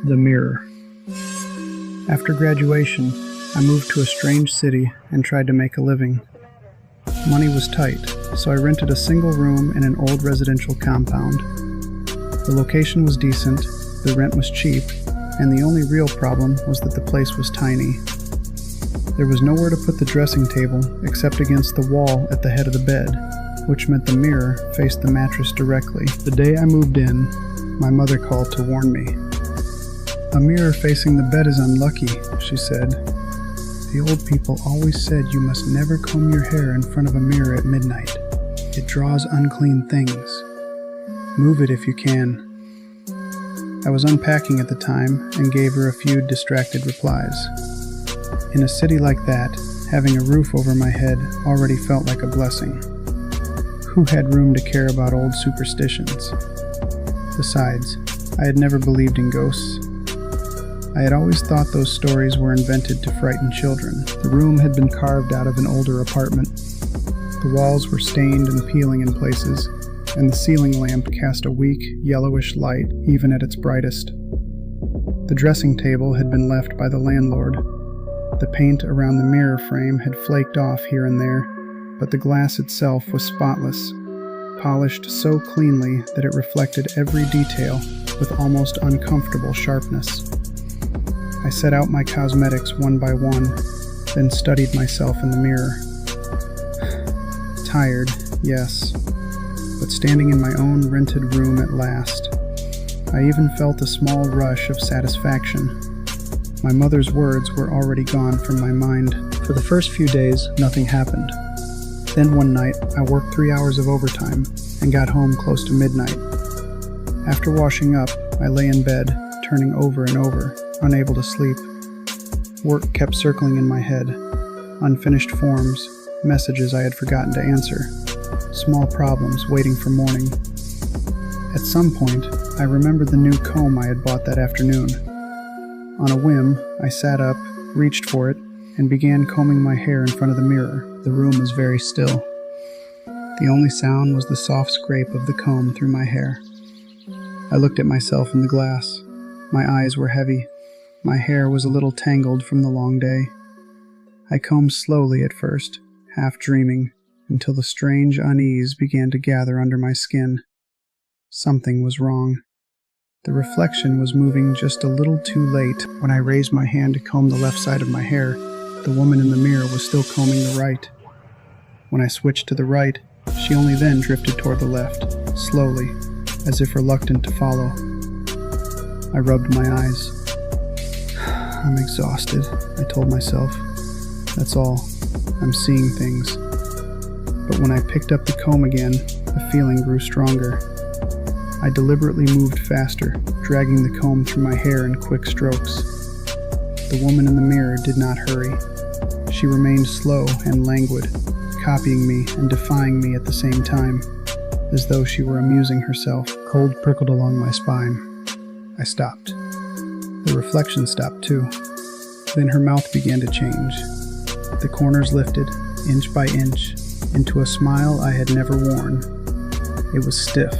The mirror. After graduation, I moved to a strange city and tried to make a living. Money was tight, so I rented a single room in an old residential compound. The location was decent, the rent was cheap, and the only real problem was that the place was tiny. There was nowhere to put the dressing table except against the wall at the head of the bed, which meant the mirror faced the mattress directly. The day I moved in, my mother called to warn me. "A mirror facing the bed is unlucky," she said. "The old people always said you must never comb your hair in front of a mirror at midnight. It draws unclean things. Move it if you can." I was unpacking at the time and gave her a few distracted replies. In a city like that, having a roof over my head already felt like a blessing. Who had room to care about old superstitions? Besides, I had never believed in ghosts. I had always thought those stories were invented to frighten children. The room had been carved out of an older apartment. The walls were stained and peeling in places, and the ceiling lamp cast a weak, yellowish light even at its brightest. The dressing table had been left by the landlord. The paint around the mirror frame had flaked off here and there, but the glass itself was spotless, polished so cleanly that it reflected every detail with almost uncomfortable sharpness. I set out my cosmetics one by one, then studied myself in the mirror. Tired, yes, but standing in my own rented room at last. I even felt a small rush of satisfaction. My mother's words were already gone from my mind. For the first few days, nothing happened. Then one night, I worked 3 hours of overtime and got home close to midnight. After washing up, I lay in bed, turning over and over, unable to sleep. Work kept circling in my head. Unfinished forms, messages I had forgotten to answer, small problems waiting for morning. At some point, I remembered the new comb I had bought that afternoon. On a whim, I sat up, reached for it, and began combing my hair in front of the mirror. The room was very still. The only sound was the soft scrape of the comb through my hair. I looked at myself in the glass. My eyes were heavy. My hair was a little tangled from the long day. I combed slowly at first, half dreaming, until the strange unease began to gather under my skin. Something was wrong. The reflection was moving just a little too late. When I raised my hand to comb the left side of my hair, the woman in the mirror was still combing the right. When I switched to the right, she only then drifted toward the left, slowly, as if reluctant to follow. I rubbed my eyes. "I'm exhausted," I told myself. "That's all. I'm seeing things." But when I picked up the comb again, the feeling grew stronger. I deliberately moved faster, dragging the comb through my hair in quick strokes. The woman in the mirror did not hurry. She remained slow and languid, copying me and defying me at the same time, as though she were amusing herself. Cold prickled along my spine. I stopped. The reflection stopped too. Then her mouth began to change. The corners lifted, inch by inch, into a smile I had never worn. It was stiff,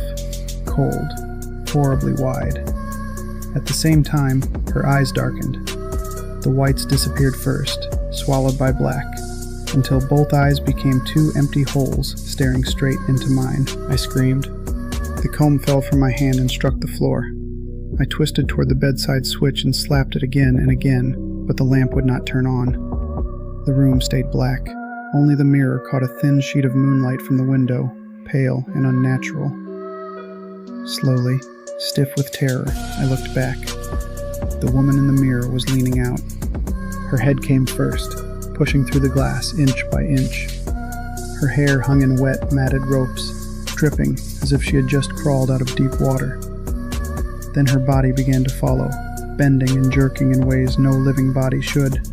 cold, horribly wide. At the same time, her eyes darkened. The whites disappeared first, swallowed by black, until both eyes became two empty holes staring straight into mine. I screamed. The comb fell from my hand and struck the floor. I twisted toward the bedside switch and slapped it again and again, but the lamp would not turn on. The room stayed black. Only the mirror caught a thin sheet of moonlight from the window, pale and unnatural. Slowly, stiff with terror, I looked back. The woman in the mirror was leaning out. Her head came first, pushing through the glass inch by inch. Her hair hung in wet, matted ropes, dripping as if she had just crawled out of deep water. Then her body began to follow, bending and jerking in ways no living body should.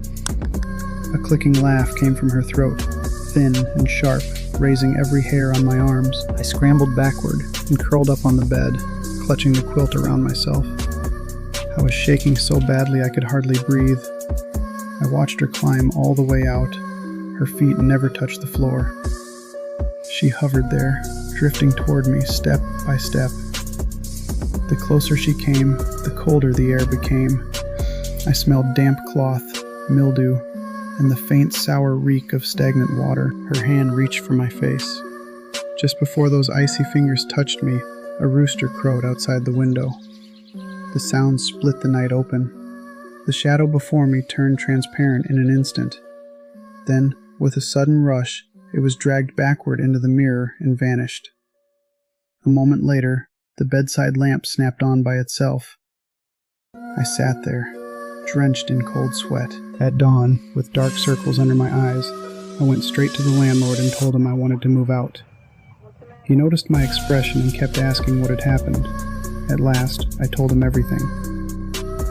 A clicking laugh came from her throat, thin and sharp, raising every hair on my arms. I scrambled backward and curled up on the bed, clutching the quilt around myself. I was shaking so badly I could hardly breathe. I watched her climb all the way out. Her feet never touched the floor. She hovered there, drifting toward me step by step. The closer she came, the colder the air became. I smelled damp cloth, mildew, and the faint sour reek of stagnant water. Her hand reached for my face. Just before those icy fingers touched me, a rooster crowed outside the window. The sound split the night open. The shadow before me turned transparent in an instant. Then, with a sudden rush, it was dragged backward into the mirror and vanished. A moment later, the bedside lamp snapped on by itself. I sat there, drenched in cold sweat. At dawn, with dark circles under my eyes, I went straight to the landlord and told him I wanted to move out. He noticed my expression and kept asking what had happened. At last, I told him everything.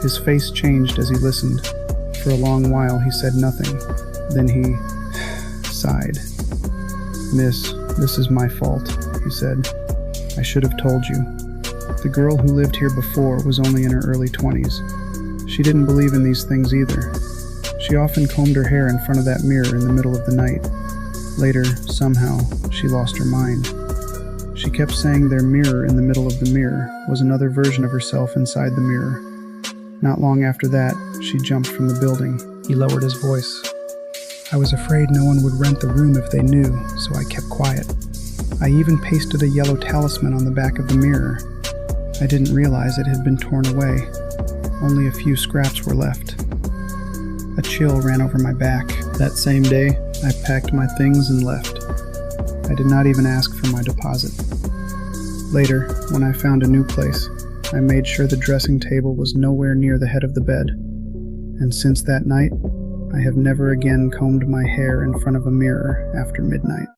His face changed as he listened. For a long while, he said nothing. Then he sighed. Miss, this is my fault, he said. I should have told you. The girl who lived here before was only in her early 20s. She didn't believe in these things either. She often combed her hair in front of that mirror in the middle of the night. Later, somehow, she lost her mind. She kept saying their mirror in the middle of the mirror was another version of herself inside the mirror. Not long after that, she jumped from the building. He lowered his voice. I was afraid no one would rent the room if they knew, so I kept quiet. I even pasted a yellow talisman on the back of the mirror. I didn't realize it had been torn away. Only a few scraps were left. A chill ran over my back. That same day, I packed my things and left. I did not even ask for my deposit. Later, when I found a new place, I made sure the dressing table was nowhere near the head of the bed. And since that night, I have never again combed my hair in front of a mirror after midnight.